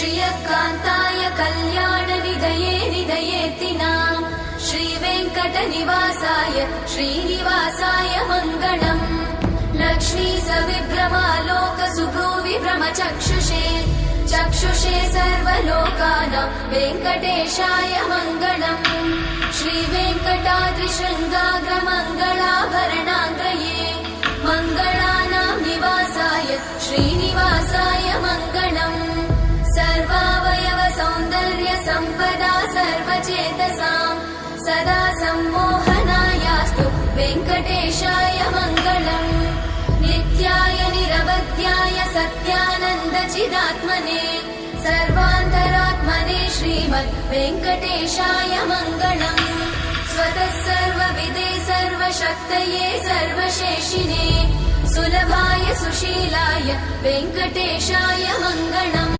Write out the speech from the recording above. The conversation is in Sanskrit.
श्रियकान्ताय कल्याणनिधये निधयेतिनाम् श्रीवेङ्कटनिवासाय श्रीनिवासाय मङ्गलम् लक्ष्मी सविभ्रमालोक सुभ्रूविभ्रमचक्षुषे चक्षुषे सर्वलोकानां वेङ्कटेशाय मङ्गलम् श्रीवेङ्कटाद्रिशृङ्गाग्रमङ्गलाभरणाङ्गये मङ्गलानां निवासाय श्रीनिवासाय मङ्गलम् सर्वावयव सौन्दर्य सम्पदा सर्वचेतसां सदा सम्मोहनायास्तु वेङ्कटेशाय मङ्गलम् नित्याय निरवध्याय सत्यानन्दचिदात्मने सर्वान्तरात्मने श्रीमद् वेङ्कटेशाय मङ्गलम् स्वतः सर्वविदे सर्वशक्तये सर्वशेषिने सुलभाय सुशीलाय वेङ्कटेशाय मङ्गलम्